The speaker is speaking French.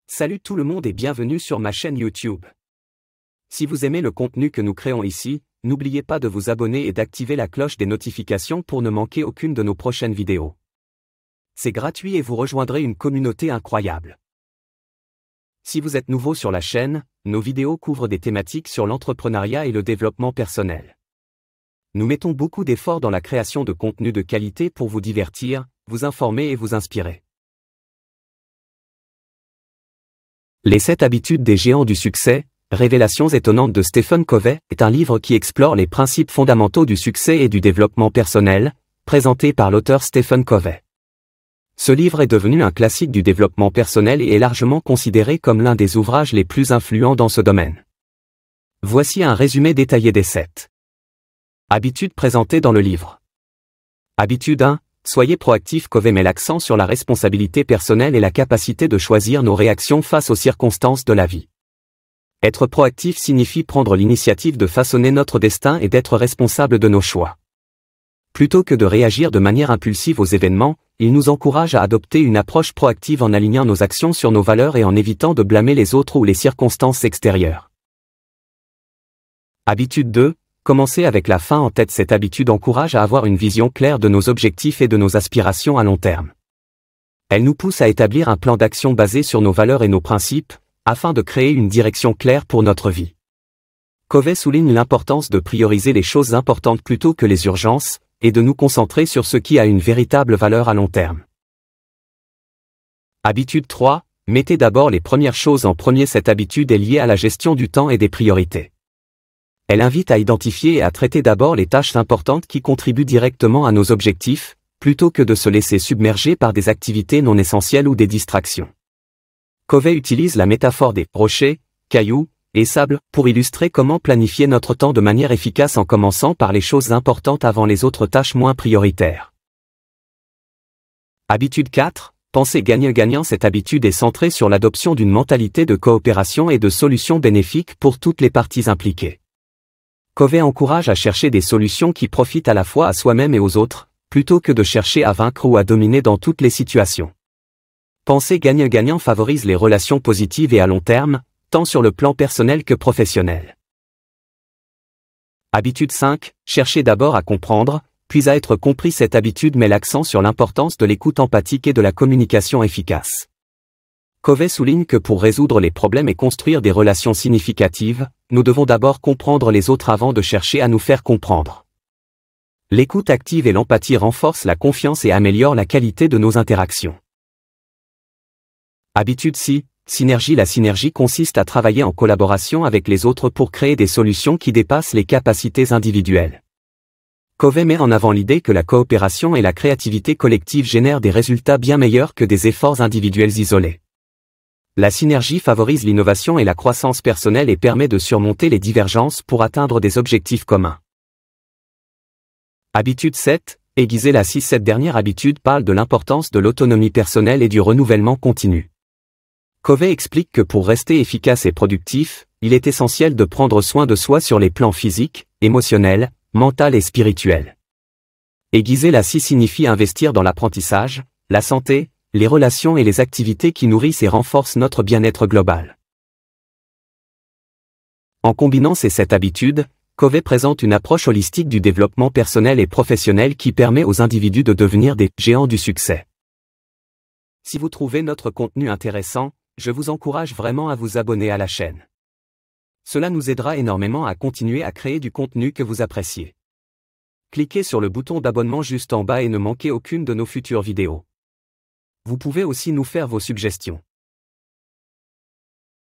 Salut tout le monde et bienvenue sur ma chaîne YouTube. Si vous aimez le contenu que nous créons ici, n'oubliez pas de vous abonner et d'activer la cloche des notifications pour ne manquer aucune de nos prochaines vidéos. C'est gratuit et vous rejoindrez une communauté incroyable. Si vous êtes nouveau sur la chaîne, nos vidéos couvrent des thématiques sur l'entrepreneuriat et le développement personnel. Nous mettons beaucoup d'efforts dans la création de contenu de qualité pour vous divertir, vous informer et vous inspirer. Les 7 habitudes des géants du succès, révélations étonnantes de Stephen Covey, est un livre qui explore les principes fondamentaux du succès et du développement personnel, présenté par l'auteur Stephen Covey. Ce livre est devenu un classique du développement personnel et est largement considéré comme l'un des ouvrages les plus influents dans ce domaine. Voici un résumé détaillé des 7 habitudes présentées dans le livre. Habitude 1. Soyez proactif. Covey met l'accent sur la responsabilité personnelle et la capacité de choisir nos réactions face aux circonstances de la vie. Être proactif signifie prendre l'initiative de façonner notre destin et d'être responsable de nos choix. Plutôt que de réagir de manière impulsive aux événements, il nous encourage à adopter une approche proactive en alignant nos actions sur nos valeurs et en évitant de blâmer les autres ou les circonstances extérieures. Habitude 2. Commencer avec la fin en tête. Cette habitude encourage à avoir une vision claire de nos objectifs et de nos aspirations à long terme. Elle nous pousse à établir un plan d'action basé sur nos valeurs et nos principes, afin de créer une direction claire pour notre vie. Covey souligne l'importance de prioriser les choses importantes plutôt que les urgences, et de nous concentrer sur ce qui a une véritable valeur à long terme. Habitude 3. Mettez d'abord les premières choses en premier. Cette habitude est liée à la gestion du temps et des priorités. Elle invite à identifier et à traiter d'abord les tâches importantes qui contribuent directement à nos objectifs, plutôt que de se laisser submerger par des activités non essentielles ou des distractions. Covey utilise la métaphore des rochers, cailloux et sable pour illustrer comment planifier notre temps de manière efficace en commençant par les choses importantes avant les autres tâches moins prioritaires. Habitude 4. Pensez gagnant-gagnant. Cette habitude est centrée sur l'adoption d'une mentalité de coopération et de solutions bénéfiques pour toutes les parties impliquées. Covey encourage à chercher des solutions qui profitent à la fois à soi-même et aux autres, plutôt que de chercher à vaincre ou à dominer dans toutes les situations. Penser gagnant-gagnant favorise les relations positives et à long terme, tant sur le plan personnel que professionnel. Habitude 5. Cherchez d'abord à comprendre, puis à être compris. Cette habitude met l'accent sur l'importance de l'écoute empathique et de la communication efficace. Covey souligne que pour résoudre les problèmes et construire des relations significatives, nous devons d'abord comprendre les autres avant de chercher à nous faire comprendre. L'écoute active et l'empathie renforcent la confiance et améliorent la qualité de nos interactions. Habitude 6. Synergie. La synergie consiste à travailler en collaboration avec les autres pour créer des solutions qui dépassent les capacités individuelles. Covey met en avant l'idée que la coopération et la créativité collective génèrent des résultats bien meilleurs que des efforts individuels isolés. La synergie favorise l'innovation et la croissance personnelle et permet de surmonter les divergences pour atteindre des objectifs communs. Habitude 7. Aiguiser la scie. Cette dernière habitude parle de l'importance de l'autonomie personnelle et du renouvellement continu. Covey explique que pour rester efficace et productif, il est essentiel de prendre soin de soi sur les plans physiques, émotionnels, mental et spirituel. Aiguiser la scie signifie investir dans l'apprentissage, la santé, les relations et les activités qui nourrissent et renforcent notre bien-être global. En combinant ces 7 habitudes, Covey présente une approche holistique du développement personnel et professionnel qui permet aux individus de devenir des géants du succès. Si vous trouvez notre contenu intéressant, je vous encourage vraiment à vous abonner à la chaîne. Cela nous aidera énormément à continuer à créer du contenu que vous appréciez. Cliquez sur le bouton d'abonnement juste en bas et ne manquez aucune de nos futures vidéos. Vous pouvez aussi nous faire vos suggestions.